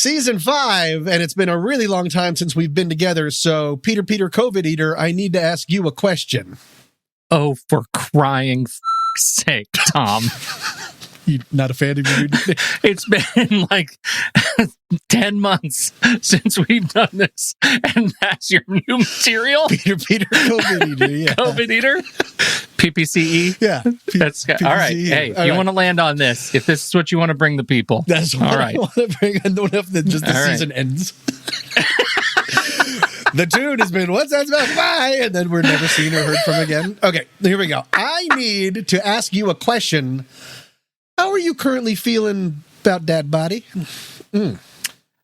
Season 5, and it's been a really long time since we've been together, so Peter, COVID Eater, I need to ask you a question. Oh, for crying sake, Tom. You not a fan of your new It's been like 10 months since we've done this, and that's your new material? Peter, COVID Eater, yeah. COVID Eater? PPCE? Yeah. That's all right. Hey, you want to land on this, if this is what you want to bring the people. That's what all right. I want to bring. I don't know if just the season ends. The tune has been, what's that smell? Bye! And then we're never seen or heard from again. Okay, here we go. I need to ask you a question. How are you currently feeling about Dad Body?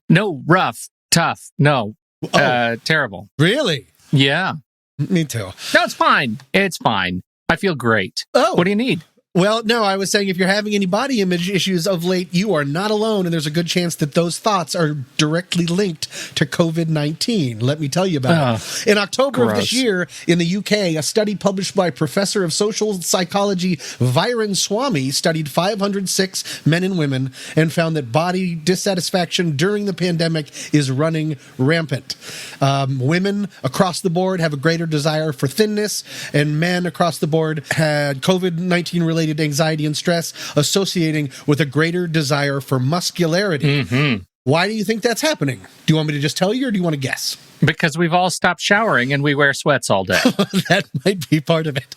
No, rough, tough. No, terrible. Really? Yeah. Me too. No, it's fine. It's fine. I feel great. Oh. What do you need? Well, no, I was saying if you're having any body image issues of late, you are not alone, and there's a good chance that those thoughts are directly linked to COVID-19. Let me tell you about it. In October of this year, in the UK, a study published by Professor of Social Psychology Viren Swamy studied 506 men and women and found that body dissatisfaction during the pandemic is running rampant. Women across the board have a greater desire for thinness, and men across the board had COVID-19 related anxiety and stress associating with a greater desire for muscularity. Mm-hmm. Why do you think that's happening? Do you want me to just tell you, or do you want to guess? Because we've all stopped showering and we wear sweats all day. That might be part of it.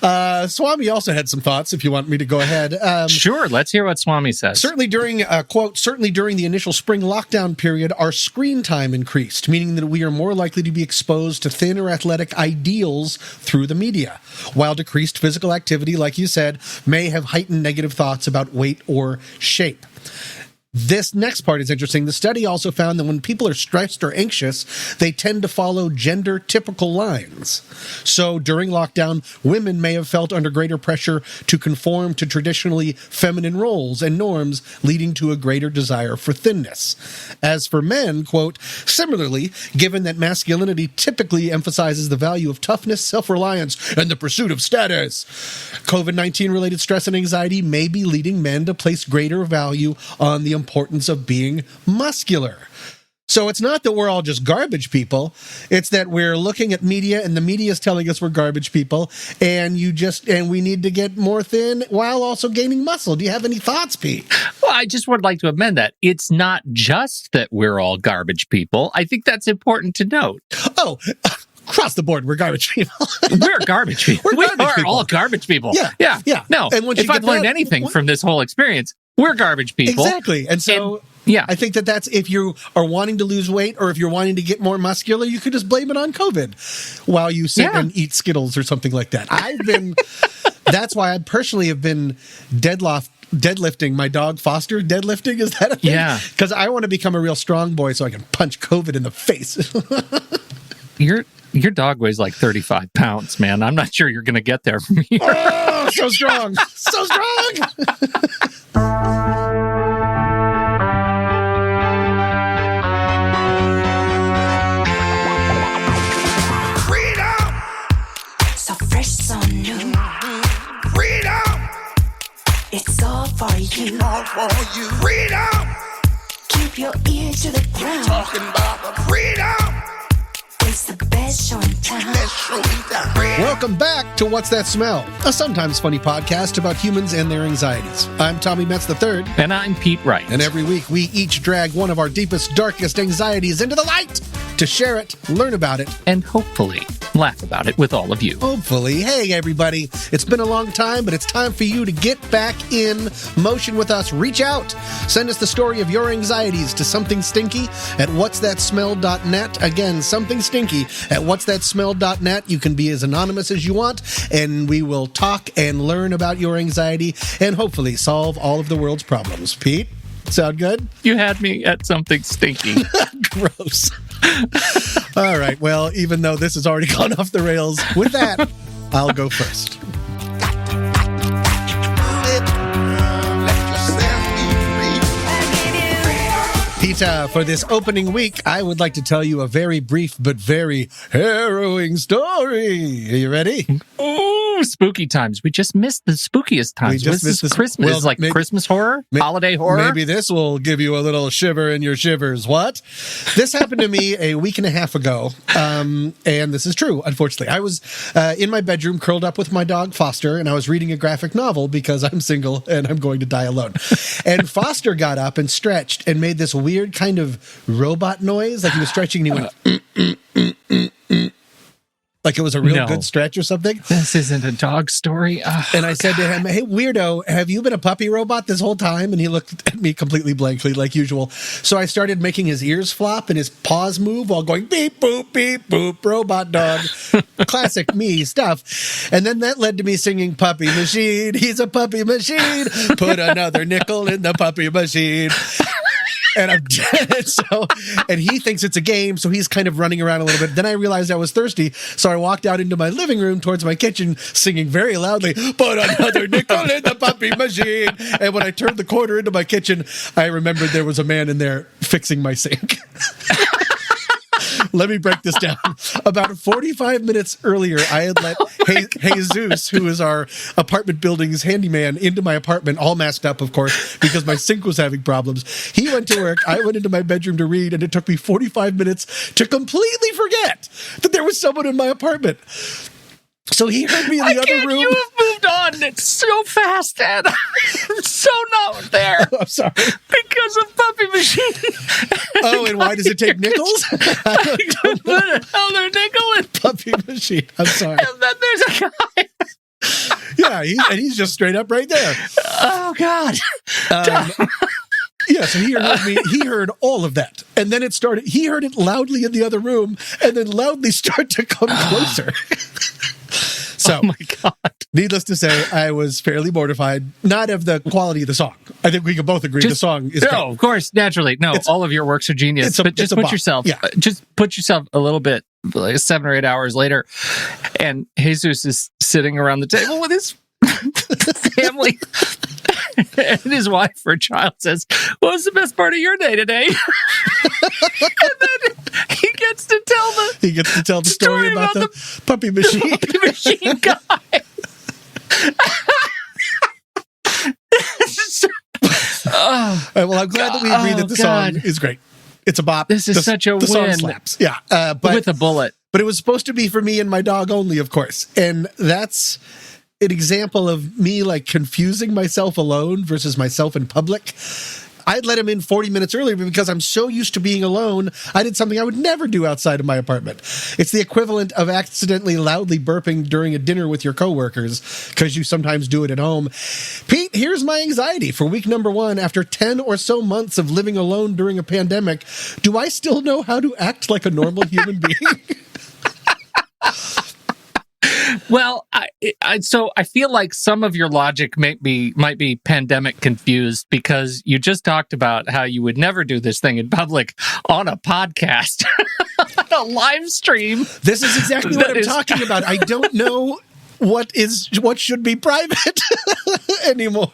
Swamy also had some thoughts, if you want me to go ahead. Sure, let's hear what Swamy says. Certainly during the initial spring lockdown period, our screen time increased, meaning that we are more likely to be exposed to thin or athletic ideals through the media, while decreased physical activity, like you said, may have heightened negative thoughts about weight or shape. This next part is interesting. The study also found that when people are stressed or anxious, they tend to follow gender-typical lines. So during lockdown, women may have felt under greater pressure to conform to traditionally feminine roles and norms, leading to a greater desire for thinness. As for men, quote, similarly, given that masculinity typically emphasizes the value of toughness, self-reliance, and the pursuit of status, COVID-19 related stress and anxiety may be leading men to place greater value on the importance of being muscular. So it's not that we're all just garbage people. It's that we're looking at media, and the media is telling us we're garbage people, and we need to get more thin while also gaining muscle. Do you have any thoughts, Pete? Well, I just would like to amend that. It's not just that we're all garbage people. I think that's important to note. Oh, across the board, we're garbage people. We're garbage people. We are all garbage people. Yeah. No, and if I've learned anything from this whole experience, we're garbage people. Exactly. And so I think that's if you are wanting to lose weight or if you're wanting to get more muscular, you could just blame it on COVID while you sit and eat Skittles or something like that. That's why I personally have been deadlifting my dog Foster. Deadlifting, is that a thing? Yeah. Because I want to become a real strong boy so I can punch COVID in the face. Your dog weighs like 35 pounds, man. I'm not sure you're going to get there from here. Oh, so strong. So strong. Freedom! So fresh, so new. Freedom! It's all for you. All for you. Freedom! Keep your ear to the ground. Talking about the freedom! It's the best show in town. Welcome back to What's That Smell? A sometimes funny podcast about humans and their anxieties. I'm Tommy Metz III. And I'm Pete Wright. And every week we each drag one of our deepest, darkest anxieties into the light to share it, learn about it, and hopefully laugh about it with all of you. Hopefully. Hey, everybody. It's been a long time, but it's time for you to get back in motion with us. Reach out. Send us the story of your anxieties to something stinky at whatsthatsmell.net. Again, something stinky at whatsthatsmell.net. You can be as anonymous as you want, and we will talk and learn about your anxiety and hopefully solve all of the world's problems. Pete, sound good? You had me at something stinky. Gross. All right. Well, even though this has already gone off the rails, with that, I'll go first. Peter, for this opening week, I would like to tell you a very brief but very harrowing story. Are you ready? Ooh. Speaking of spooky times, we just missed the spookiest times. just This missed is this- Christmas. well, It's like maybe- Christmas horror, holiday horror. Maybe this will give you a little shiver in your shivers. What? This happened to me a week and a half ago, and this is true, unfortunately. I was in my bedroom curled up with my dog, Foster, and I was reading a graphic novel because I'm single and I'm going to die alone. And Foster got up and stretched and made this weird kind of robot noise, like he was stretching and he went... like it was a real good stretch or something. This isn't a dog story. Oh, and I said to him, "Hey, weirdo, have you been a puppy robot this whole time?" And he looked at me completely blankly, like usual. So I started making his ears flop and his paws move while going beep, boop, robot dog. Classic me stuff. And then that led to me singing Puppy Machine. He's a puppy machine. Put another nickel in the puppy machine. And I'm dead. And he thinks it's a game, so he's kind of running around a little bit. Then I realized I was thirsty, so I walked out into my living room towards my kitchen, singing very loudly, "Put another nickel in the puppy machine." And when I turned the corner into my kitchen, I remembered there was a man in there fixing my sink. Let me break this down. About 45 minutes earlier, I had let Jesus, who is our apartment building's handyman, into my apartment, all masked up, of course, because my sink was having problems. He went to work. I went into my bedroom to read, and it took me 45 minutes to completely forget that there was someone in my apartment. So he heard me in the other room. You have moved on. It's so fast, Ed. I'm so not there. I'm sorry. Because of Puppy Machine. Oh, and why does it take nickels? Put another nickel in. Puppy machine. I'm sorry. And then there's a guy. Yeah, he's just straight up right there. Oh, God. Yeah, so he heard me. He heard all of that, and then it started. He heard it loudly in the other room, and then loudly start to come closer. So, Oh, my God. needless to say, I was fairly mortified. Not of the quality of the song. I think we can both agree the song is great. No, of course, naturally. No, all of your works are genius. But just put yourself, a little bit, like 7 or 8 hours later, and Jesus is sitting around the table with his family. And his wife or child says, "What was the best part of your day today?" And then he gets to tell the story about the puppy machine. Puppy machine guy. Well, I'm glad that we agree that the song is great. It's a bop. This is such a the song win. slaps. Yeah, but with a bullet. But it was supposed to be for me and my dog only, of course, and that's an example of me like confusing myself alone versus myself in public. I'd let him in 40 minutes earlier because I'm so used to being alone. I did something I would never do outside of my apartment. It's the equivalent of accidentally loudly burping during a dinner with your coworkers because you sometimes do it at home. Pete, here's my anxiety for week number 1. After 10 or so months of living alone during a pandemic, do I still know how to act like a normal human being? Well, so I feel like some of your logic might be pandemic confused because you just talked about how you would never do this thing in public on a podcast, on a live stream. This is exactly what I'm talking about. I don't know what should be private anymore.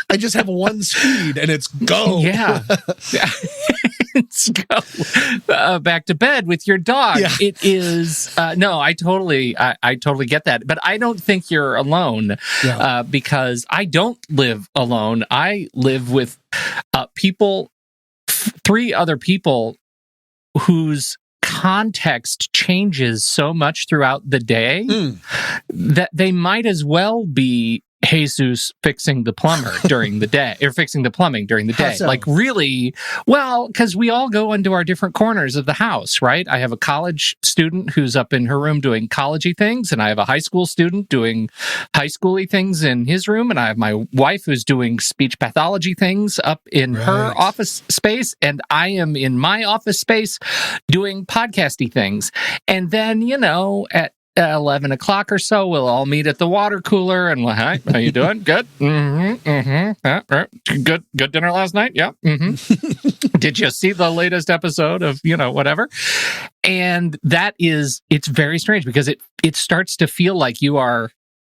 I just have one speed and it's go. Yeah. Let's go back to bed with your dog. Yeah. It is no, I totally get that, but I don't think you're alone because I don't live alone. I live with people, 3 other people whose context changes so much throughout the day that they might as well be Jesus fixing the plumber during the day, or fixing the plumbing during the day. So? Like really, well, because we all go into our different corners of the house, right? I have a college student who's up in her room doing collegey things, and I have a high school student doing high schooly things in his room, and I have my wife who's doing speech pathology things up in her office space, and I am in my office space doing podcasty things. And then, at 11 o'clock or so, we'll all meet at the water cooler and hi, how you doing? Good. Good dinner last night? Yeah. Did you see the latest episode of, whatever? And it's very strange because it starts to feel like you are,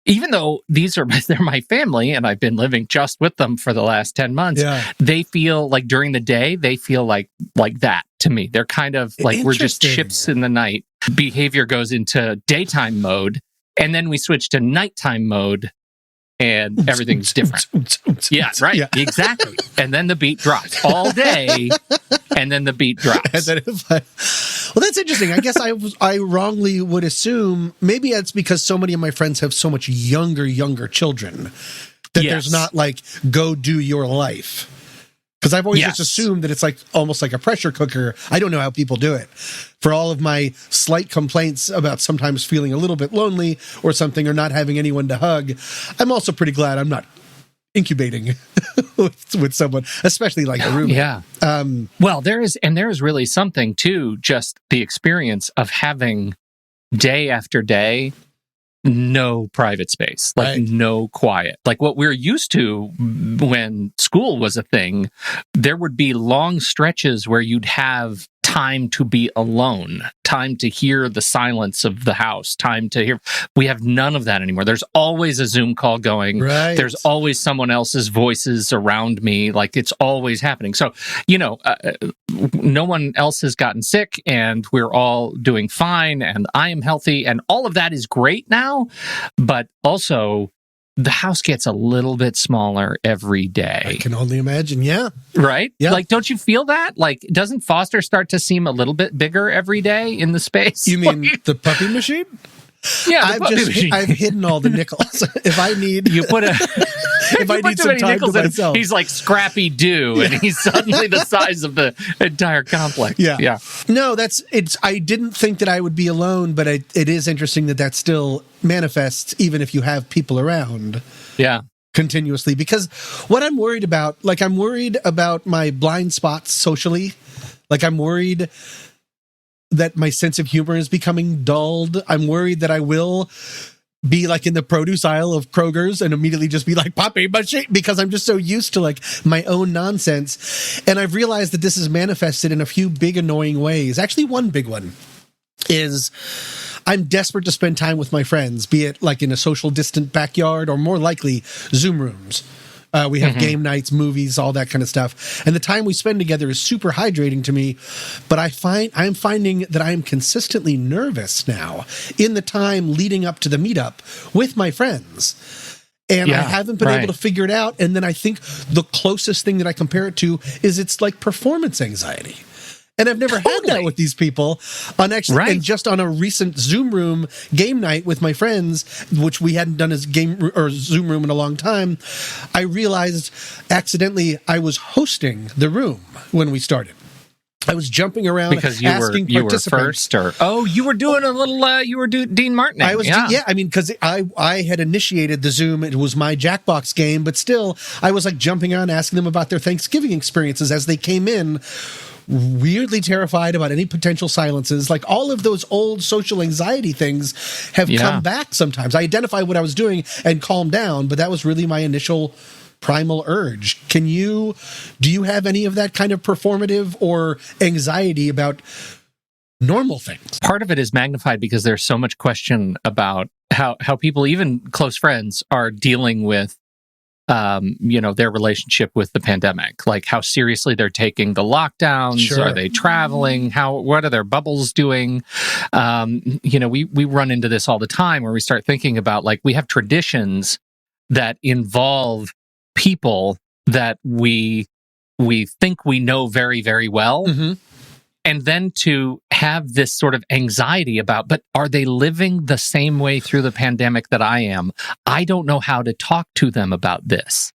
even though they're my family and I've been living just with them for the last 10 months, they feel like during the day, they feel like that to me. They're kind of like we're just chips in the night. Behavior goes into daytime mode And then we switch to nighttime mode and everything's different. Yeah, right. Yeah. Exactly. And then the beat drops all day, and then the beat drops. And then well, that's interesting. I guess I wrongly would assume maybe it's because so many of my friends have so much younger children that there's not like, go do your life. Because I've always just assumed that it's like almost like a pressure cooker. I don't know how people do it. For all of my slight complaints about sometimes feeling a little bit lonely or something, or not having anyone to hug, I'm also pretty glad I'm not incubating with someone, especially like a roommate. Yeah. Well, there is really something to just the experience of having day after day no private space, like no quiet. Like what we're used to when school was a thing, there would be long stretches where you'd have time to be alone, time to hear the silence of the house, time to hear. We have none of that anymore. There's always a Zoom call going. Right. There's always someone else's voices around me. Like it's always happening. So, no one else has gotten sick and we're all doing fine and I am healthy and all of that is great now. But also, the house gets a little bit smaller every day. I can only imagine, yeah. Right? Yeah. Like, don't you feel that? Like, doesn't Foster start to seem a little bit bigger every day in the space? You mean the puppy machine? Yeah, I've hidden all the nickels. If I need, you put if I need some time to myself, he's like Scrappy Doo, and he's suddenly the size of the entire complex. Yeah. No, I didn't think that I would be alone, but it is interesting that still manifests even if you have people around. Yeah. Continuously, because what I'm worried about, I'm worried about my blind spots socially. I'm worried that my sense of humor is becoming dulled. I'm worried that I will be in the produce aisle of Kroger's and immediately just be like, puppy machine, because I'm just so used to my own nonsense. And I've realized that this is manifested in a few big annoying ways. Actually, one big one is I'm desperate to spend time with my friends, be it in a social distant backyard or more likely Zoom rooms. We have game nights, movies, all that kind of stuff. And the time we spend together is super hydrating to me. But I'm finding that I am consistently nervous now in the time leading up to the meetup with my friends. And I haven't been able to figure it out. And then I think the closest thing that I compare it to is it's like performance anxiety. And I've never had that with these people and just on a recent Zoom room game night with my friends, which we hadn't done as game or Zoom room in a long time. I realized accidentally I was hosting the room when we started. I was jumping around because you were first, you were doing a little. You were Dean Martin. I was, because I had initiated the Zoom. It was my Jackbox game, but still, I was jumping around asking them about their Thanksgiving experiences as they came in. Weirdly terrified about any potential silences. All of those old social anxiety things have come back sometimes. I identify what I was doing and calm down, but that was really my initial primal urge. Do you have any of that kind of performative or anxiety about normal things? Part of it is magnified because there's so much question about how people, even close friends, are dealing with their relationship with the pandemic, how seriously they're taking the lockdowns. Sure. Are they traveling? What are their bubbles doing? We run into this all the time where we start thinking about we have traditions that involve people that we think we know very, very well. Mm-hmm. And then to have this sort of anxiety about, but are they living the same way through the pandemic that I am? I don't know how to talk to them about this,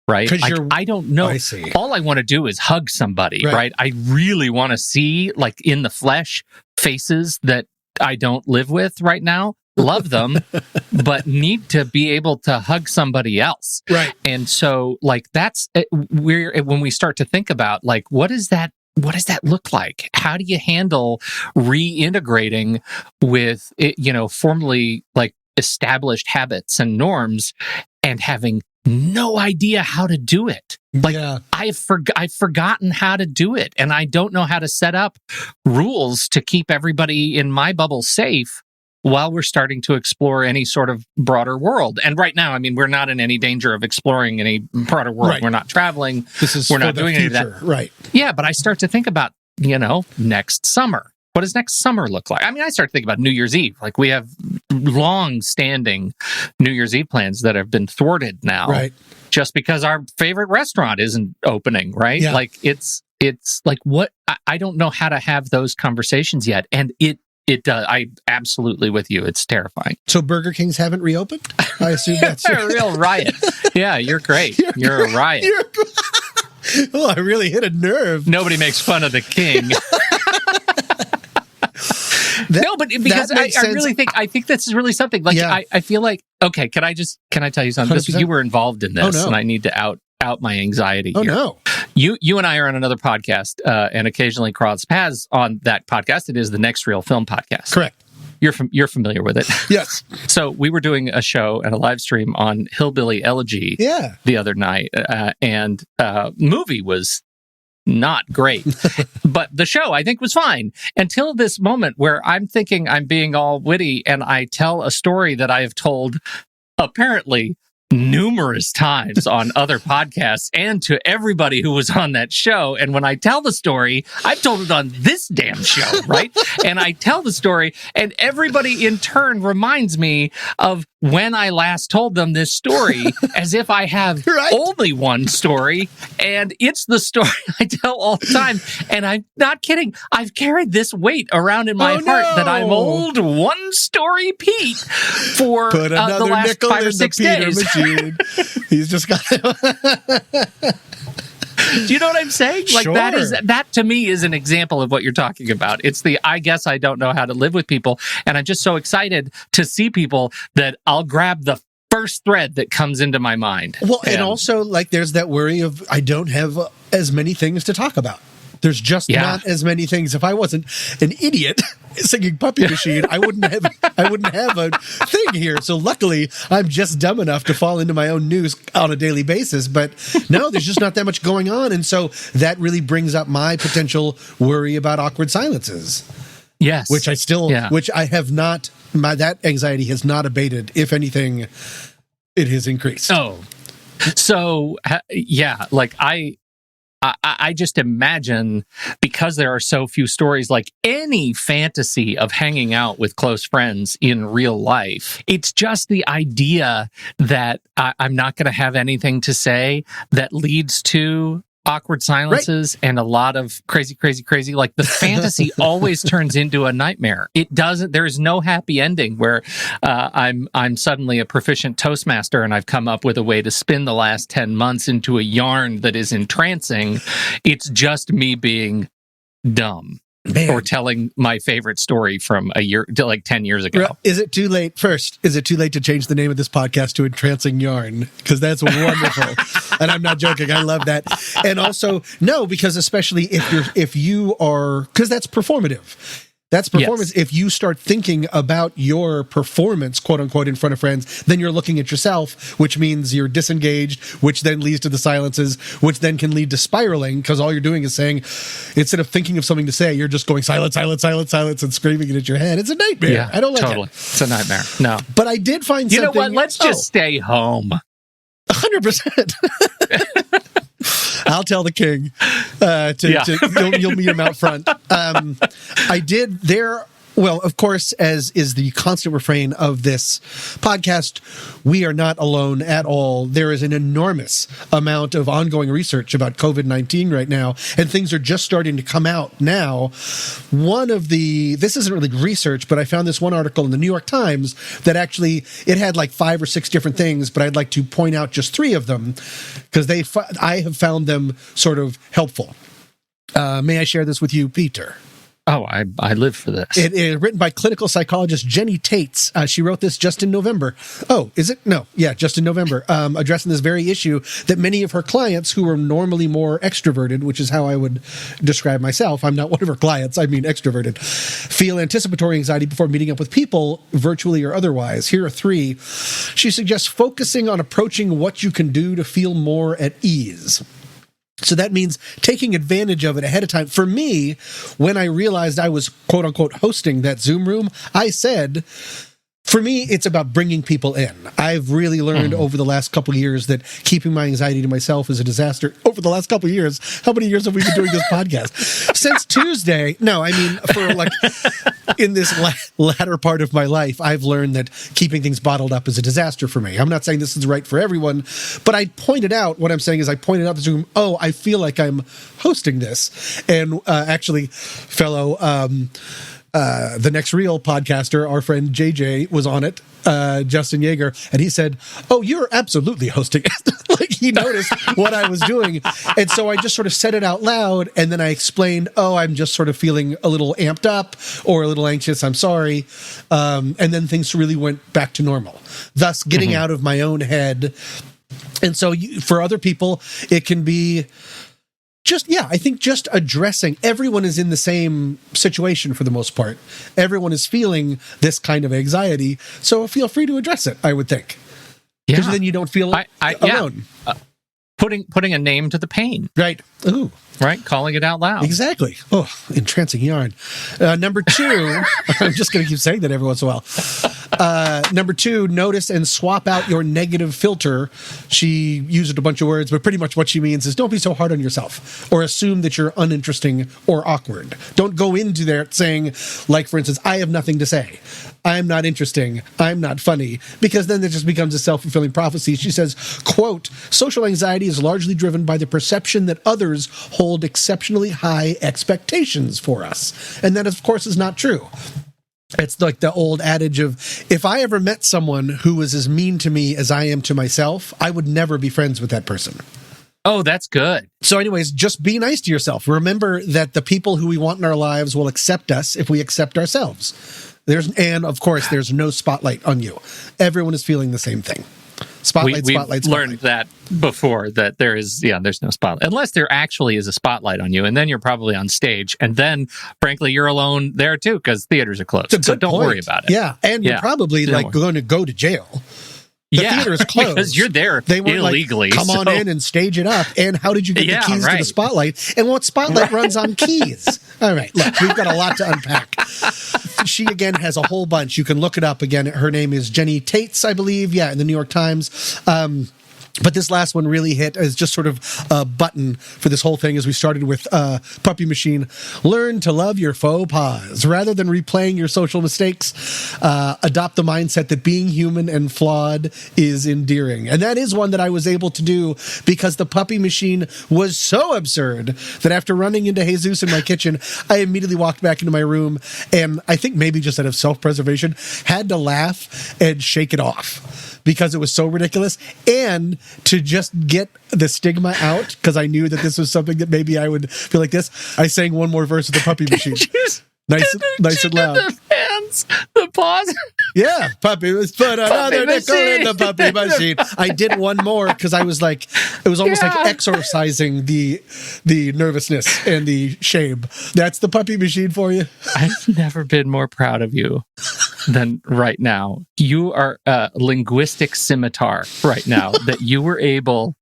right? I don't know. I see. All I want to do is hug somebody, right? I really want to see, in the flesh, faces that I don't live with right now. Love them, but need to be able to hug somebody else. Right. And so, that's when we start to think about, what does that look like? How do you handle reintegrating with, formerly established habits and norms and having no idea how to do it? I've forgotten how to do it, and I don't know how to set up rules to keep everybody in my bubble safe while we're starting to explore any sort of broader world. And right now, we're not in any danger of exploring any broader world. Right. We're not traveling. We're not doing any of that. Right. Yeah, but I start to think about, next summer. What does next summer look like? I mean, I start thinking about New Year's Eve. Like, we have long-standing New Year's Eve plans that have been thwarted now, Right. just because our favorite restaurant isn't opening, right? Yeah. Like, it's like, what? I don't know how to have those conversations yet, and it does. I absolutely with you. It's terrifying. So Burger Kings haven't reopened? I assume that's a real riot. Yeah, you're great. You're a riot. Oh, I really hit a nerve. Nobody makes fun of the king. No, but because I really think this is really something. Like, Yeah. I feel like, okay, can I tell you something? 100%. You were involved in this, Oh, no. and I need to out my anxiety Oh, here. no. You and I are on another podcast, and occasionally cross paths on that podcast. It is the Next Reel Film Podcast. Correct. You're familiar with it. Yes. So we were doing a show and a live stream on Hillbilly Elegy Yeah. the other night, and movie was not great. But the show, I think, was fine until this moment where I'm thinking I'm being all witty and I tell a story that I have told apparently numerous times on other podcasts and to everybody who was on that show. And when I tell the story, I've told it on this damn show, right? And I tell the story, and everybody in turn reminds me of when I last told them this story, as if I have Right. only one story, and it's the story I tell all the time. And I'm not kidding. I've carried this weight around in my Oh, heart that no. I'm old one story Pete for Put another the last nickel 5 or in 6 the Peter days. machine. He's just got Do you know what I'm saying? Like, Sure. that to me is an example of what you're talking about. It's the, I guess I don't know how to live with people. And I'm just so excited to see people that I'll grab the first thread that comes into my mind. Well, and also, like, there's that worry of I don't have as many things to talk about. There's just not as many things. If I wasn't an idiot singing Puppy Machine, I wouldn't have a thing here. So luckily, I'm just dumb enough to fall into my own news on a daily basis. But no, there's just not that much going on, and so that really brings up my potential worry about awkward silences. Yes, Which I have not. That anxiety has not abated. If anything, it has increased. Oh, so yeah, like I just imagine, because there are so few stories, like any fantasy of hanging out with close friends in real life, it's just the idea that I'm not going to have anything to say that leads to awkward silences and a lot of crazy. Like, the fantasy always turns into a nightmare. It doesn't. There is no happy ending where I'm suddenly a proficient Toastmaster and I've come up with a way to spin the last 10 months into a yarn that is entrancing. It's just me being dumb. Man. Or telling my favorite story from a year to like 10 years ago. Is it too late? First, is it too late to change the name of this podcast to Entrancing Yarn? Because that's wonderful. And I'm not joking. I love that. And also, no, because especially if you are, because that's performative. That's performance. Yes. If you start thinking about your performance, quote unquote, in front of friends, then you're looking at yourself, which means you're disengaged, which then leads to the silences, which then can lead to spiraling, because all you're doing is saying, instead of thinking of something to say, you're just going silence, and screaming it at your head. It's a nightmare. Yeah, I don't like totally. it. It's a nightmare. No. But I did find You something. know what? Let's just stay home. 100%. I'll tell the king. You'll meet him out front. I did there. Well, of course, as is the constant refrain of this podcast, we are not alone at all. There is an enormous amount of ongoing research about COVID-19 right now, and things are just starting to come out now. This isn't really research, but I found this one article in the New York Times that actually, it had like 5 or 6 different things, but I'd like to point out just 3 of them, because I have found them sort of helpful. May I share this with you, Peter? Oh, I live for this. It is written by clinical psychologist Jenny Tates. She wrote this just in November. Oh, is it? No. Yeah, just in November. Addressing this very issue that many of her clients, who are normally more extroverted, which is how I would describe myself, I'm not one of her clients, I mean extroverted, feel anticipatory anxiety before meeting up with people, virtually or otherwise. Here are 3. She suggests focusing on approaching what you can do to feel more at ease. So that means taking advantage of it ahead of time. For me, when I realized I was, quote unquote, hosting that Zoom room, I said, For me, it's about bringing people in. I've really learned over the last couple of years that keeping my anxiety to myself is a disaster. Over the last couple of years, how many years have we been doing this podcast? Since Tuesday. No, I mean, for like in this latter part of my life, I've learned that keeping things bottled up is a disaster for me. I'm not saying this is right for everyone, but I pointed out, what I'm saying is I pointed out to Zoom, I feel like I'm hosting this. And actually, fellow... the Next Real podcaster, our friend JJ, was on it, Justin Yeager, and he said, you're absolutely hosting it. Like, he noticed what I was doing. And so I just sort of said it out loud, and then I explained, I'm just sort of feeling a little amped up or a little anxious, I'm sorry. And then things really went back to normal, thus getting out of my own head. And so for other people, it can be... I think just addressing, everyone is in the same situation for the most part. Everyone is feeling this kind of anxiety, so feel free to address it, I would think. Because then you don't feel alone. Putting a name to the pain. Right. Ooh. Right? Calling it out loud. Exactly. Oh, entrancing yarn. Number 2, I'm just going to keep saying that every once in a while. Number 2, notice and swap out your negative filter. She used a bunch of words, but pretty much what she means is don't be so hard on yourself or assume that you're uninteresting or awkward. Don't go into there saying, like, for instance, I have nothing to say. I'm not interesting. I'm not funny. Because then it just becomes a self-fulfilling prophecy. She says, quote, social anxiety is largely driven by the perception that others hold exceptionally high expectations for us. And that, of course, is not true. It's like the old adage of, if I ever met someone who was as mean to me as I am to myself, I would never be friends with that person. Oh, that's good. So anyways, just be nice to yourself. Remember that the people who we want in our lives will accept us if we accept ourselves. And of course, there's no spotlight on you. Everyone is feeling the same thing. Spotlight. We've learned that before, that there's no spotlight. Unless there actually is a spotlight on you, and then you're probably on stage. And then, frankly, you're alone there, too, because theaters are closed. So don't worry about it. Yeah, and you're probably going to go to jail. The theater is closed. Because you're there illegally. Come on in and stage it up. And how did you get the keys to the spotlight? And what spotlight runs on keys? All right, look, we've got a lot to unpack. She, again, has a whole bunch. You can look it up. Again, her name is Jenny Tates, I believe. Yeah, in the New York Times. But this last one really hit as just sort of a button for this whole thing, as we started with Puppy Machine. Learn to love your faux pas. Rather than replaying your social mistakes, adopt the mindset that being human and flawed is endearing. And that is one that I was able to do because the Puppy Machine was so absurd that after running into Jesus in my kitchen, I immediately walked back into my room and I think maybe just out of self-preservation, had to laugh and shake it off because it was so ridiculous, and to just get the stigma out, because I knew that this was something that maybe I would feel like this, I sang one more verse of the Puppy Machine. Nice and loud. The fans, the pause. Yeah, puppy. Let's put another nickel in the Puppy Machine. I did one more because I was like, it was almost like exorcising the nervousness and the shame. That's the Puppy Machine for you. I've never been more proud of you than right now. You are a linguistic scimitar right now that you were able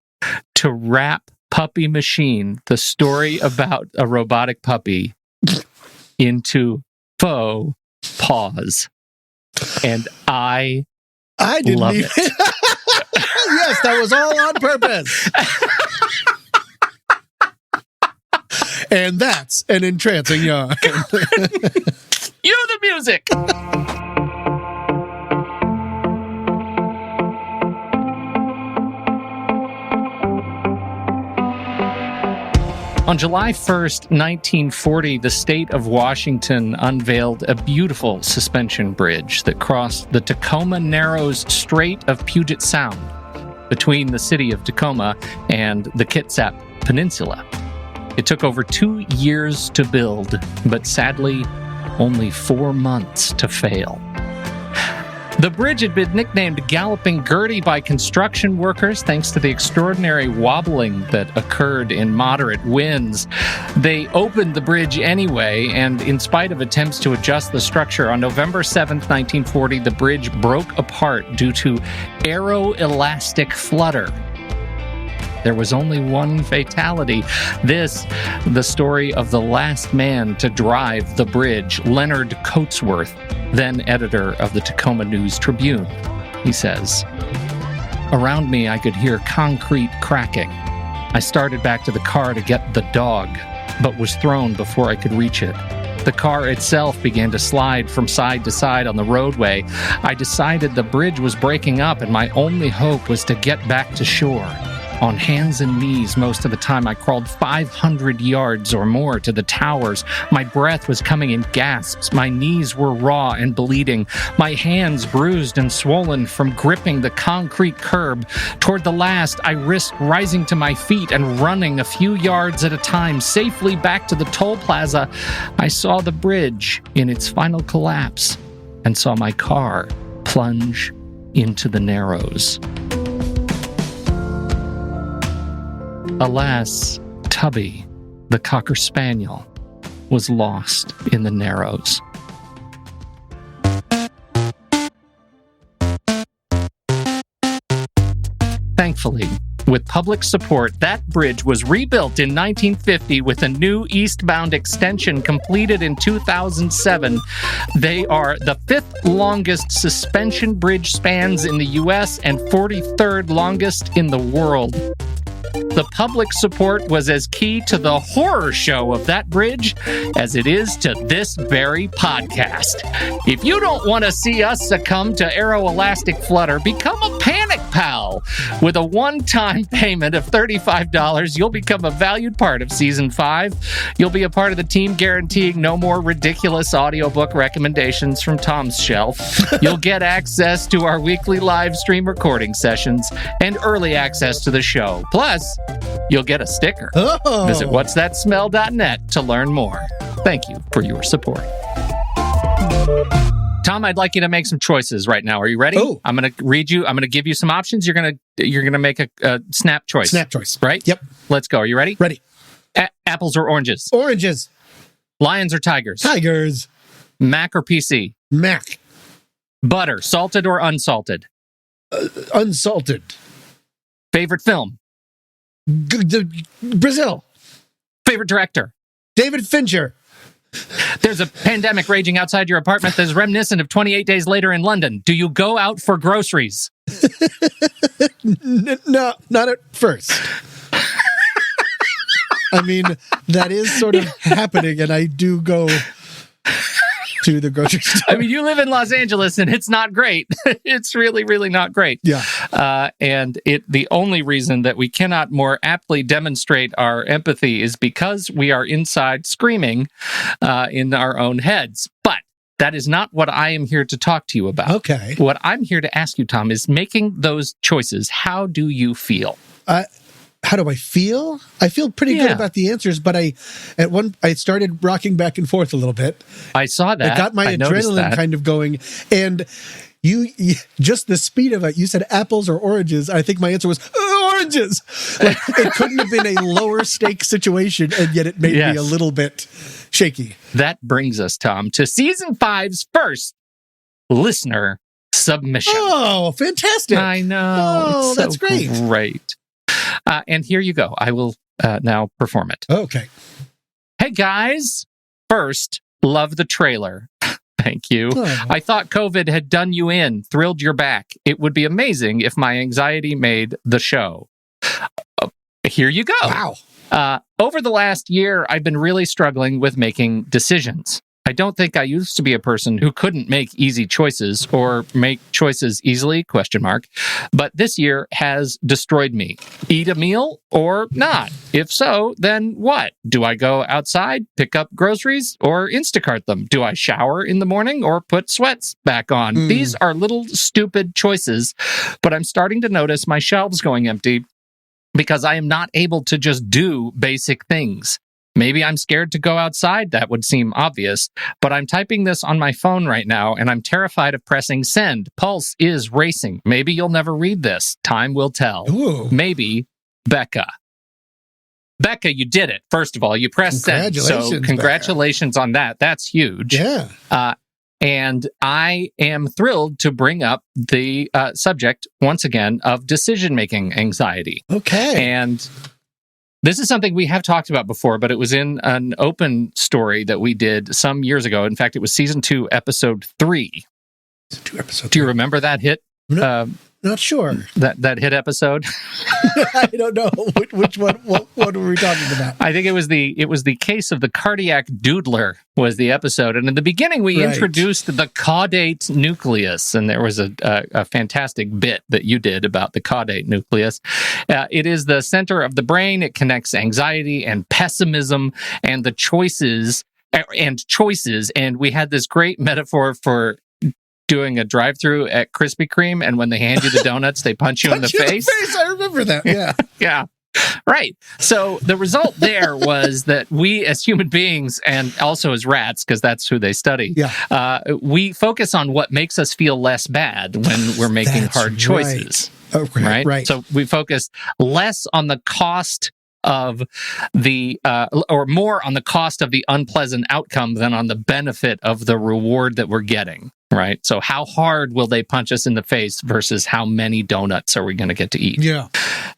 to wrap Puppy Machine, the story about a robotic puppy, into faux pause. And I didn't love even... it. Yes, that was all on purpose. And that's an entrancing yarn. Cue the music. On July 1st, 1940, the state of Washington unveiled a beautiful suspension bridge that crossed the Tacoma Narrows Strait of Puget Sound between the city of Tacoma and the Kitsap Peninsula. It took over 2 years to build, but sadly, only 4 months to fail. The bridge had been nicknamed Galloping Gertie by construction workers thanks to the extraordinary wobbling that occurred in moderate winds. They opened the bridge anyway, and in spite of attempts to adjust the structure, on November 7th, 1940, the bridge broke apart due to aeroelastic flutter. There was only one fatality. This, the story of the last man to drive the bridge, Leonard Coatsworth, then editor of the Tacoma News Tribune. He says, "Around me, I could hear concrete cracking. I started back to the car to get the dog, but was thrown before I could reach it. The car itself began to slide from side to side on the roadway. I decided the bridge was breaking up, and my only hope was to get back to shore. On hands and knees most of the time, I crawled 500 yards or more to the towers. My breath was coming in gasps. My knees were raw and bleeding. My hands bruised and swollen from gripping the concrete curb. Toward the last, I risked rising to my feet and running a few yards at a time safely back to the toll plaza. I saw the bridge in its final collapse and saw my car plunge into the Narrows." Alas, Tubby, the Cocker Spaniel, was lost in the Narrows. Thankfully, with public support, that bridge was rebuilt in 1950 with a new eastbound extension completed in 2007. They are the 5th longest suspension bridge spans in the U.S. and 43rd longest in the world. The public support was as key to the horror show of that bridge as it is to this very podcast. If you don't want to see us succumb to aeroelastic flutter, become a Panic Pal. With a one-time payment of $35, you'll become a valued part of Season 5. You'll be a part of the team guaranteeing no more ridiculous audiobook recommendations from Tom's shelf. You'll get access to our weekly live stream recording sessions and early access to the show. Plus, you'll get a sticker. Oh. Visit whatsthatsmell.net to learn more. Thank you for your support. Tom, I'd like you to make some choices right now. Are you ready? Oh. I'm going to read you. I'm going to give you some options. You're going to make a snap choice. Snap choice. Right? Yep. Let's go. Are you ready? Ready. Apples or oranges? Oranges. Lions or tigers? Tigers. Mac or PC? Mac. Butter, salted or unsalted? Unsalted. Favorite film? Brazil. Favorite director? David Fincher. There's a pandemic raging outside your apartment that's reminiscent of 28 Days Later in London. Do you go out for groceries? No, not at first. I mean, that is sort of happening, and I do go to the grocery store. I mean, you live in Los Angeles, and it's not great. It's really, really not great. Yeah. And the only reason that we cannot more aptly demonstrate our empathy is because we are inside screaming in our own heads. But that is not what I am here to talk to you about. Okay. What I'm here to ask you, Tom, is making those choices. How do you feel? How do I feel? I feel pretty good about the answers, but I started rocking back and forth a little bit. I saw that. It got my adrenaline kind of going, and you just the speed of it. You said apples or oranges. I think my answer was oranges. Like, it couldn't have been a lower stake situation, and yet it made me a little bit shaky. That brings us, Tom, to Season 5's first listener submission. Oh, fantastic! I know. Oh, it's so that's great. Great. And here you go. I will now perform it. Okay. Hey, guys. First, love the trailer. Thank you. Oh. I thought COVID had done you in, thrilled you're back. It would be amazing if my anxiety made the show. Here you go. Wow. Over the last year, I've been really struggling with making decisions. I don't think I used to be a person who couldn't make easy choices or make choices easily, ? But this year has destroyed me. Eat a meal or not? If so, then what? Do I go outside, pick up groceries, or Instacart them? Do I shower in the morning or put sweats back on? These are little stupid choices, but I'm starting to notice my shelves going empty because I am not able to just do basic things. Maybe I'm scared to go outside. That would seem obvious. But I'm typing this on my phone right now, and I'm terrified of pressing send. Pulse is racing. Maybe you'll never read this. Time will tell. Ooh. Maybe Becca. Becca, you did it. First of all, you pressed send. So congratulations on that. That's huge. Yeah. And I am thrilled to bring up the subject, once again, of decision-making anxiety. Okay. And This is something we have talked about before, but it was in an open story that we did some years ago. In fact, it was season 2, episode 3. Do you remember that hit? No, not sure. That hit episode? I don't know which one. What were we talking about? I think it was the case of the cardiac doodler was the episode, and in the beginning we introduced the caudate nucleus, and there was a fantastic bit that you did about the caudate nucleus. It is the center of the brain. It connects anxiety and pessimism and the choices. And we had this great metaphor for doing a drive-through at Krispy Kreme, and when they hand you the donuts, they punch you in the face. I remember that. Yeah. Yeah. Right. So the result there was that we as human beings, and also as rats, because that's who they study, we focus on what makes us feel less bad when we're making hard choices. Right. So we focus less on the cost of the or more on the cost of the unpleasant outcome than on the benefit of the reward that we're getting. Right. So how hard will they punch us in the face versus how many donuts are we going to get to eat? Yeah.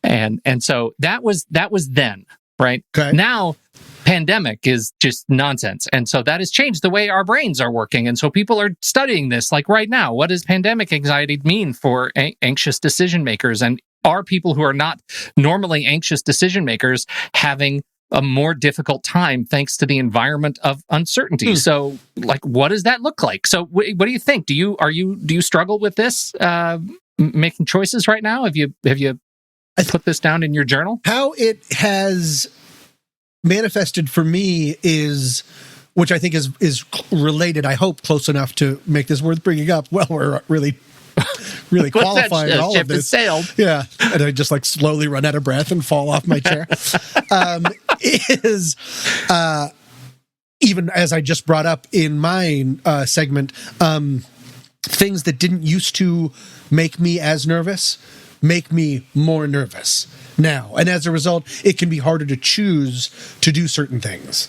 And so that was then, right? Okay. Now, pandemic is just nonsense. And so that has changed the way our brains are working. And so people are studying this like right now. What does pandemic anxiety mean for anxious decision makers? And are people who are not normally anxious decision makers having a more difficult time thanks to the environment of uncertainty? So, like, what does that look like? So, what do you think? Do you struggle with this making choices right now? Have you put this down in your journal? How it has manifested for me is, which I think is related. I hope close enough to make this worth bringing up. Well, we're really qualifying all of this. Sailed. Yeah, and I just slowly run out of breath and fall off my chair. Is even as I just brought up in my segment, things that didn't used to make me as nervous make me more nervous now, and as a result, it can be harder to choose to do certain things.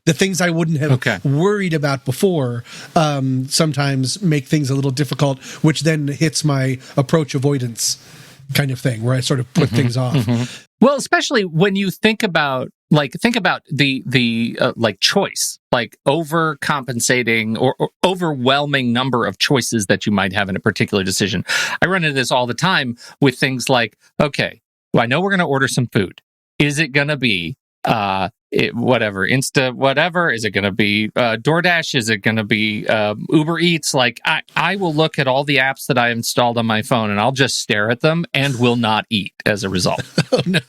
The things I wouldn't have worried about before sometimes make things a little difficult, which then hits my approach avoidance kind of thing, where I sort of put things off. Well, especially when you think about the choice, like overcompensating or overwhelming number of choices that you might have in a particular decision. I run into this all the time with things like, okay, well, I know we're going to order some food. Is it going to be Insta, whatever? Is it going to be DoorDash? Is it going to be Uber Eats? Like, I will look at all the apps that I installed on my phone and I'll just stare at them and will not eat as a result. Oh, no.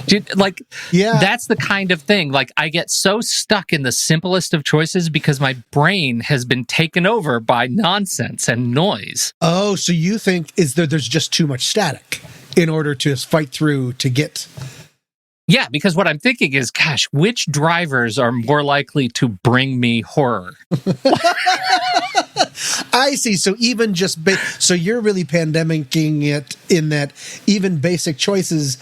That's the kind of thing. Like, I get so stuck in the simplest of choices because my brain has been taken over by nonsense and noise. Oh, so you think there's just too much static in order to fight through to get... Yeah, because what I'm thinking is, gosh, which drivers are more likely to bring me horror? I see. So even just so you're really pandemicking it in that even basic choices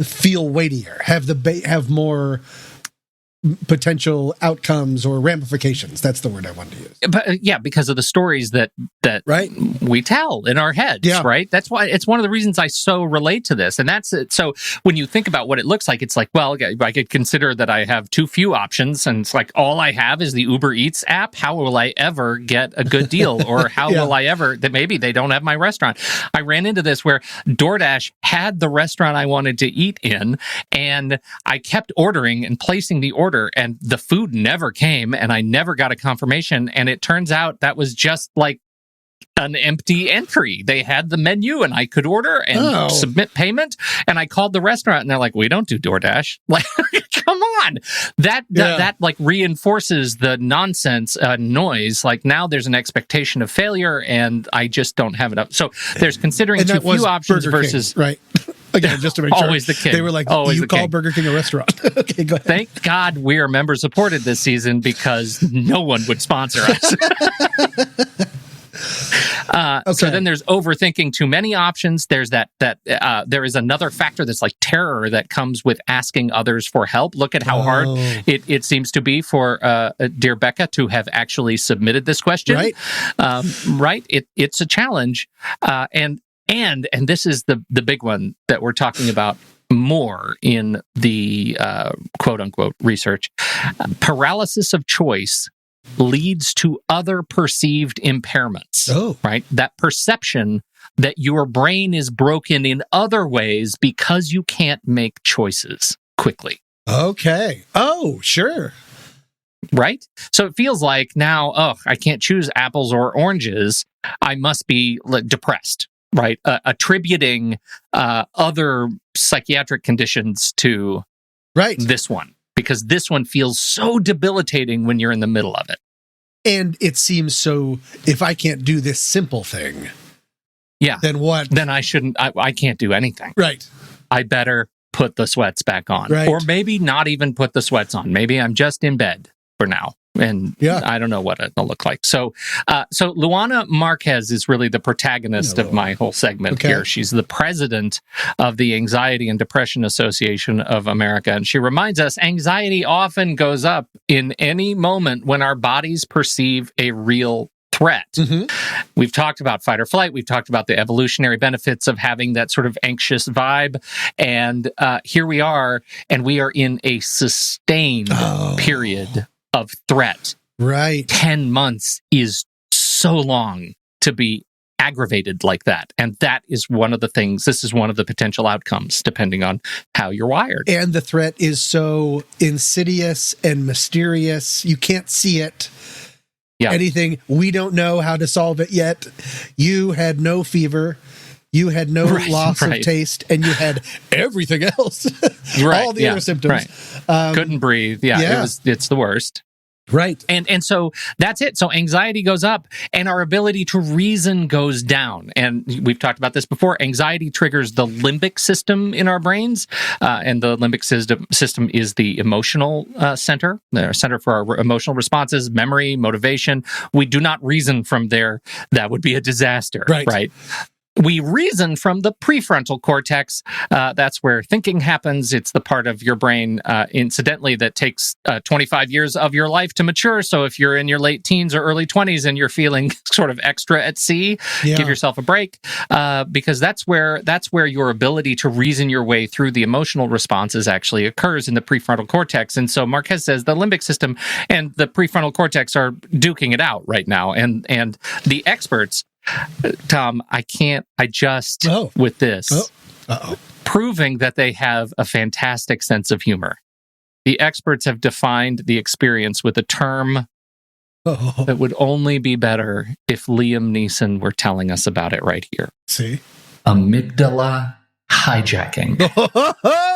feel weightier, have more potential outcomes or ramifications. That's the word I wanted to use. But because of the stories that we tell in our heads, right? That's why it's one of the reasons I so relate to this. And that's it. So when you think about what it looks like, it's like, well, I could consider that I have too few options, and it's like all I have is the Uber Eats app. How will I ever get a good deal? Or how will I ever, that maybe they don't have my restaurant. I ran into this where DoorDash had the restaurant I wanted to eat in, and I kept ordering and placing the order, and the food never came, and I never got a confirmation. And it turns out that was just like an empty entry. They had the menu, and I could order and submit payment. And I called the restaurant, and they're like, "We don't do DoorDash." Like, come on, that like reinforces the nonsense noise. Like, now there's an expectation of failure, and I just don't have it up. So there's considering too few options versus right. Again, just to make sure. Always the king. They were like, always you call Burger King a restaurant. Okay, go ahead. Thank God we are member supported this season, because no one would sponsor us. So then there's overthinking too many options. There's there is another factor that's like terror that comes with asking others for help. Look at how hard it seems to be for dear Becca to have actually submitted this question. Right. Right. It's a challenge. And this is the big one that we're talking about more in the quote-unquote research. Paralysis of choice leads to other perceived impairments. Oh. Right? That perception that your brain is broken in other ways because you can't make choices quickly. Okay. Oh, sure. Right? So it feels like now, I can't choose apples or oranges. I must be depressed, right? Attributing other psychiatric conditions to this one, because this one feels so debilitating when you're in the middle of it. And it seems so, if I can't do this simple thing, then what? Then I shouldn't, I can't do anything. Right. I better put the sweats back on. Right. Or maybe not even put the sweats on. Maybe I'm just in bed for now. And I don't know what it'll look like. So Luana Marquez is really the protagonist of my whole segment here. She's the president of the Anxiety and Depression Association of America. And she reminds us anxiety often goes up in any moment when our bodies perceive a real threat. Mm-hmm. We've talked about fight or flight. We've talked about the evolutionary benefits of having that sort of anxious vibe. And here we are, and we are in a sustained period of threat. Right. 10 months is so long to be aggravated like that. And that is one of the things, this is one of the potential outcomes, depending on how you're wired. And the threat is so insidious and mysterious. You can't see it. Yeah. Anything. We don't know how to solve it yet. You had no fever. You had no loss of taste, and you had everything else. All the other symptoms. Right. Couldn't breathe. It's the worst. Right. And so that's it. So anxiety goes up and our ability to reason goes down. And we've talked about this before. Anxiety triggers the limbic system in our brains. And the limbic system is the emotional center, the center for our emotional responses, memory, motivation. We do not reason from there. That would be a disaster. Right. We reason from the prefrontal cortex. That's where thinking happens. It's the part of your brain, incidentally, that takes 25 years of your life to mature. So if you're in your late teens or early 20s and you're feeling sort of extra at sea, give yourself a break, because that's where your ability to reason your way through the emotional responses actually occurs in the prefrontal cortex. And so Marquez says the limbic system and the prefrontal cortex are duking it out right now. And the experts, Tom, with this, proving that they have a fantastic sense of humor. The experts have defined the experience with a term that would only be better if Liam Neeson were telling us about it right here. See? Amygdala hijacking.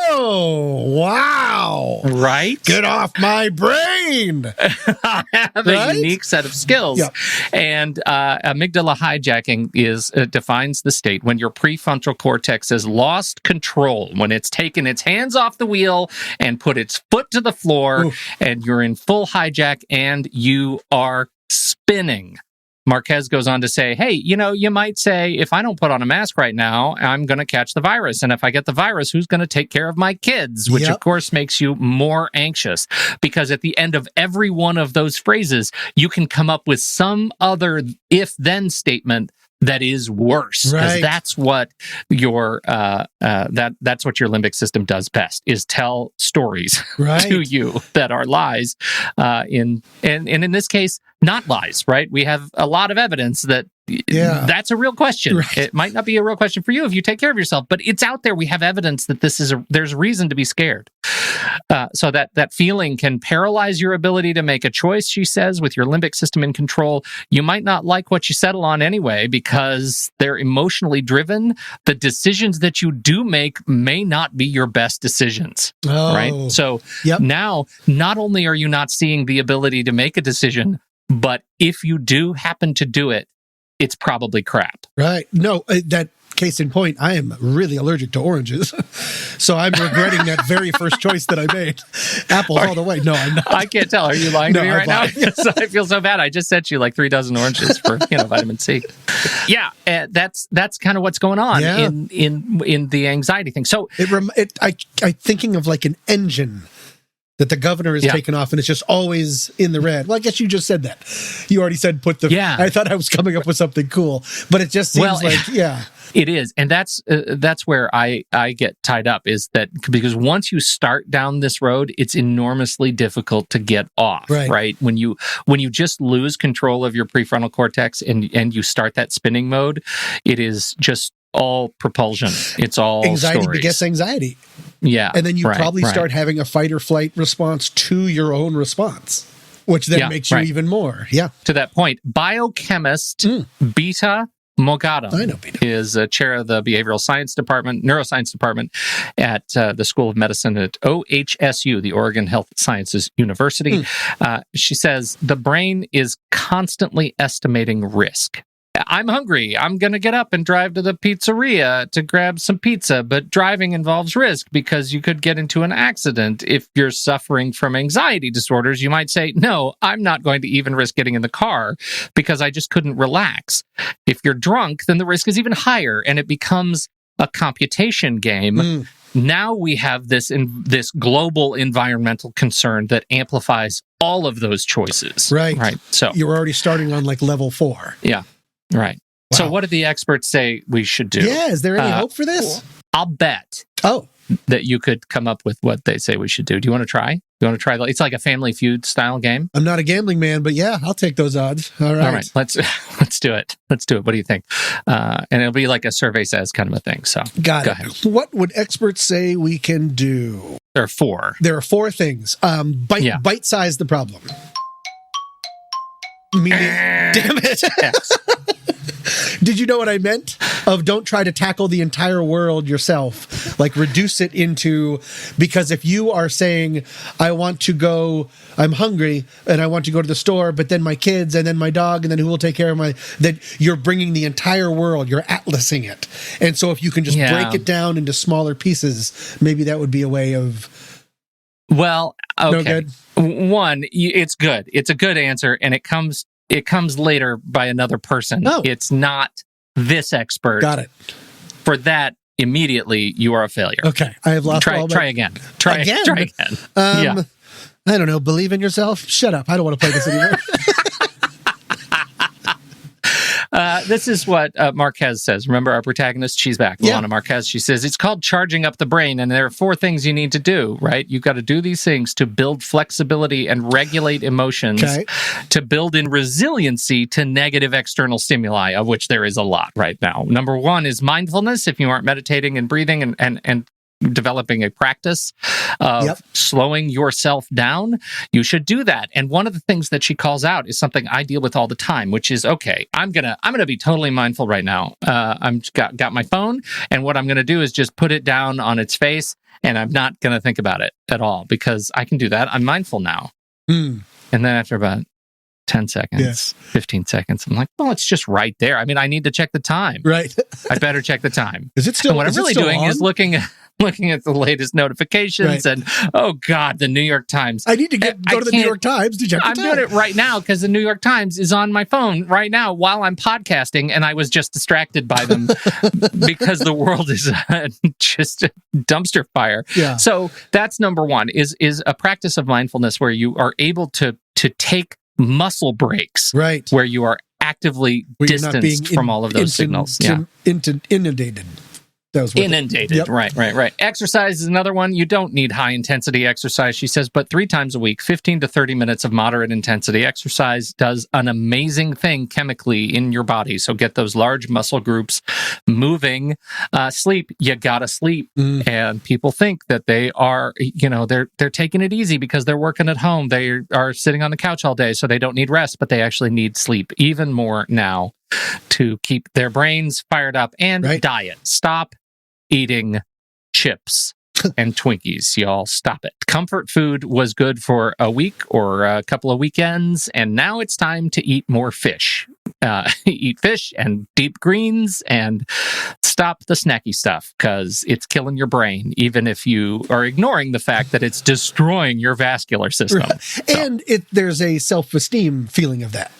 Oh, wow. Right? Get off my brain. I have a unique set of skills. Yeah. And amygdala hijacking defines the state when your prefrontal cortex has lost control, when it's taken its hands off the wheel and put its foot to the floor, and you're in full hijack and you are spinning. Marquez goes on to say, hey, you might say, if I don't put on a mask right now, I'm going to catch the virus. And if I get the virus, who's going to take care of my kids? Which, of course, makes you more anxious. Because at the end of every one of those phrases, you can come up with some other if-then statement that is worse. Because that's what your that's what your limbic system does best, is tell stories to you that are lies. And in this case, not lies, right? We have a lot of evidence that that's a real question. Right. It might not be a real question for you if you take care of yourself, but it's out there. We have evidence that there's reason to be scared. So that feeling can paralyze your ability to make a choice, she says, with your limbic system in control. You might not like what you settle on anyway because they're emotionally driven. The decisions that you do make may not be your best decisions, right? So now, not only are you not seeing the ability to make a decision, but if you do happen to do it, it's probably crap. Right. No, that case in point, I am really allergic to oranges. So I'm regretting that very first choice that I made. Apples all the way. No, I'm not. I can't tell. Are you lying to me right now? So I feel so bad. I just sent you like 3 dozen oranges for vitamin C. Yeah, that's kind of what's going on in the anxiety thing. So I thinking of like an engine that the governor is taken off and it's just always in the red. Well, I guess you just said that. You already said I thought I was coming up with something cool, but it just seems It is, and that's where I get tied up, is that because once you start down this road, it's enormously difficult to get off. Right? When you just lose control of your prefrontal cortex and you start that spinning mode, it is just all propulsion. It's all anxiety stories. begets anxiety. Yeah, and then you probably start having a fight or flight response to your own response, which then makes you even more. Yeah, to that point, biochemist Beta Mogadam is a chair of the neuroscience department at the School of Medicine at OHSU, the Oregon Health Sciences University. She says the brain is constantly estimating risk. I'm hungry. I'm going to get up and drive to the pizzeria to grab some pizza, but driving involves risk because you could get into an accident. If you're suffering from anxiety disorders, you might say, no, I'm not going to even risk getting in the car because I just couldn't relax. If you're drunk, then the risk is even higher and it becomes a computation game. Now we have this global environmental concern that amplifies all of those choices. Right. So you're already starting on like level 4. Yeah. Right. Wow. So what do the experts say we should do? Yeah, is there any hope for this? I'll bet that you could come up with what they say we should do. Do you want to try? It's like a Family Feud style game. I'm not a gambling man, but yeah, I'll take those odds. All right. Let's do it. Let's do it. What do you think? And it'll be like a survey says kind of a thing. So Got go it. ahead. What would experts say we can do? There are 4. There are 4 things. Bite-size the problem. Meaning, damn it. Yes. Did you know what I meant? Of don't try to tackle the entire world yourself. Like reduce it into, because if you are saying, I'm hungry and I want to go to the store, but then my kids and then my dog and then who will take care of that you're bringing the entire world, you're atlasing it. And so if you can just break it down into smaller pieces, maybe that would be a way of... Well, okay. No good? One, it's good. It's a good answer, and it comes later by another person. No. It's not this expert. Got it. For that, immediately you are a failure. Okay, I have lost all Try again. Try again. I don't know. Believe in yourself. Shut up. I don't want to play this anymore. This is what Marquez says. Remember our protagonist? She's back. Luana Marquez. She says, it's called charging up the brain, and there are 4 things you need to do, right? You've got to do these things to build flexibility and regulate emotions, to build in resiliency to negative external stimuli, of which there is a lot right now. Number 1 is mindfulness. If you aren't meditating and breathing and developing a practice of slowing yourself down, you should do that. And one of the things that she calls out is something I deal with all the time, which is, okay, I'm gonna be totally mindful right now. I'm got my phone, and what I'm gonna do is just put it down on its face, and I'm not gonna think about it at all because I can do that. I'm mindful now. And then after about 10 seconds, 15 seconds, I'm like, well, it's just right there. I mean, I need to check the time. Right. I better check the time. Is it still? And what I'm really doing is looking at the latest notifications and, oh God, the New York Times. I need to go to the New York Times to check the time. I'm doing it right now because the New York Times is on my phone right now while I'm podcasting, and I was just distracted by them because the world is just a dumpster fire. Yeah. So that's number 1, is a practice of mindfulness where you are able to take muscle breaks, where you are actively distanced from all of those signals. Inundated. Inundated. Right. Exercise is another one. You don't need high intensity exercise, she says, but 3 times a week, 15 to 30 minutes of moderate intensity exercise does an amazing thing chemically in your body. So get those large muscle groups moving. Sleep, you gotta sleep. And people think that they are, they're taking it easy because they're working at home. They are sitting on the couch all day, so they don't need rest, but they actually need sleep even more now to keep their brains fired up. And diet. Stop eating chips and Twinkies, y'all. Stop it. Comfort food was good for a week or a couple of weekends, and now it's time to eat more fish. Eat fish and deep greens and stop the snacky stuff because it's killing your brain, even if you are ignoring the fact that it's destroying your vascular system. So. And there's a self-esteem feeling of that.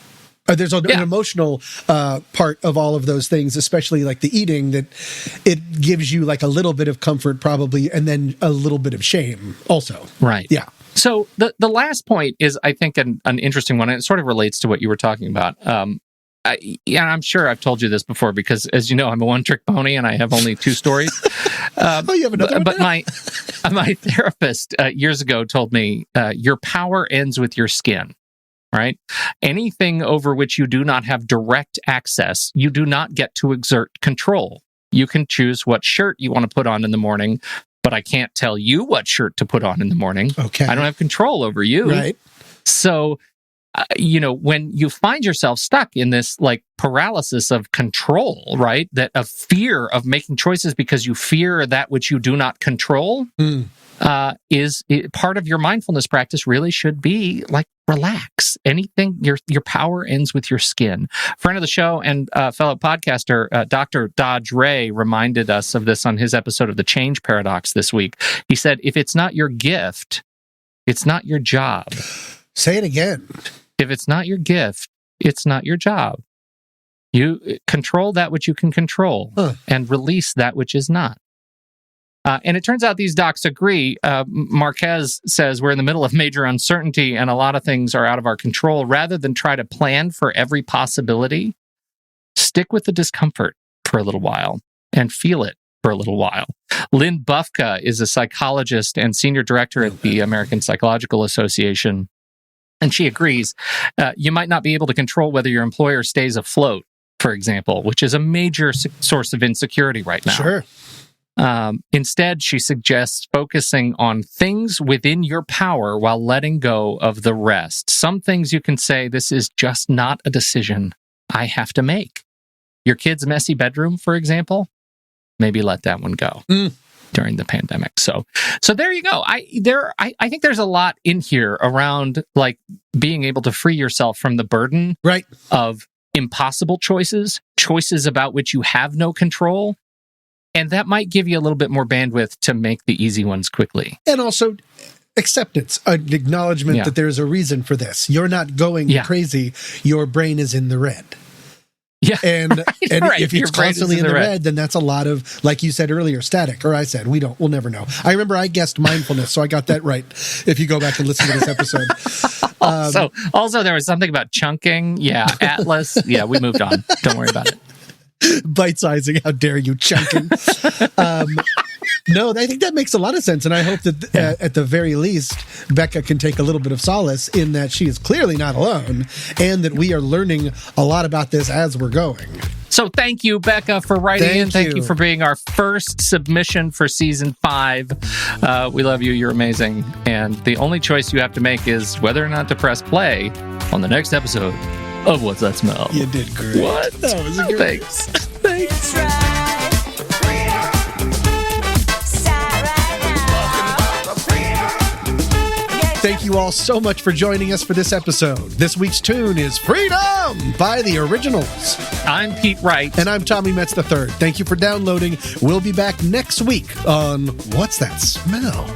There's an emotional part of all of those things, especially like the eating, that it gives you like a little bit of comfort probably, and then a little bit of shame also. Right. Yeah. So the last point is, I think, an interesting one, and it sort of relates to what you were talking about. Yeah, I'm sure I've told you this before because, as you know, I'm a one-trick pony and I have only 2 stories. Oh, you have another one But now? my therapist years ago told me, your power ends with your skin, right? Anything over which you do not have direct access, you do not get to exert control. You can choose what shirt you want to put on in the morning, but I can't tell you what shirt to put on in the morning. Okay. I don't have control over you. Right. So, when you find yourself stuck in this like paralysis of control, right? That of fear of making choices because you fear that which you do not control, is part of your mindfulness practice. Really should be like relax. Anything, your power ends with your skin. Friend of the show and fellow podcaster Dr. Dodge Ray reminded us of this on his episode of The Change Paradox this week. He said, "If it's not your gift, it's not your job." Say it again. If it's not your gift, it's not your job. You control that which you can control and release that which is not. And it turns out these docs agree. Marquez says we're in the middle of major uncertainty and a lot of things are out of our control. Rather than try to plan for every possibility, stick with the discomfort for a little while and feel it for a little while. Lynn Bufka is a psychologist and senior director at the American Psychological Association. And she agrees, you might not be able to control whether your employer stays afloat, for example, which is a major source of insecurity right now. Sure. Instead, she suggests focusing on things within your power while letting go of the rest. Some things you can say, this is just not a decision I have to make. Your kid's messy bedroom, for example, maybe let that one go. During the pandemic. So there you go. I think there's a lot in here around like being able to free yourself from the burden Right. of impossible choices about which you have no control. And that might give you a little bit more bandwidth to make the easy ones quickly. And also acceptance, an acknowledgement that there's a reason for this. You're not going crazy. Your brain is in the red. Yeah. And right. if Your it's brain constantly is in the red, then that's a lot of, like you said earlier, static. Or I said, we'll never know. I remember I guessed mindfulness, so I got that right. If you go back and listen to this episode. Also, there was something about chunking. Yeah. Atlas. Yeah, we moved on. Don't worry about it. Bite-sizing. How dare you, chunking. No, I think that makes a lot of sense. And I hope that at the very least, Becca can take a little bit of solace in that she is clearly not alone and that we are learning a lot about this as we're going. So thank you, Becca, for writing in. Thank you for being our first submission for season 5. We love you. You're amazing. And the only choice you have to make is whether or not to press play on the next episode of What's That Smell? You did great. What? That was great. Thanks. Thank you all so much for joining us for this episode. This week's tune is Freedom by the Originals. I'm Pete Wright. And I'm Tommy Metz III. Thank you for downloading. We'll be back next week on What's That Smell?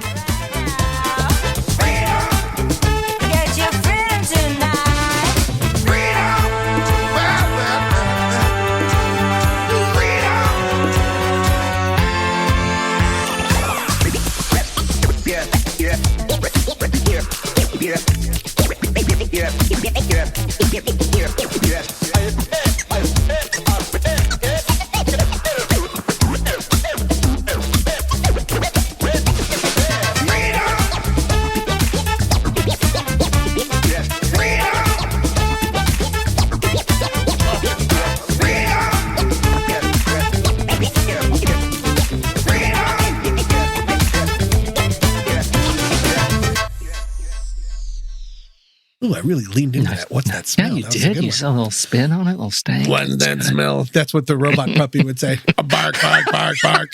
Ooh, I really leaned into that. What's that smell? Yeah, you That was a did. good You one. saw a little spin on it, a little stank. What's that smell? That's what the robot puppy would say. Bark, bark, bark, bark.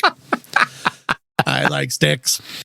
I like sticks.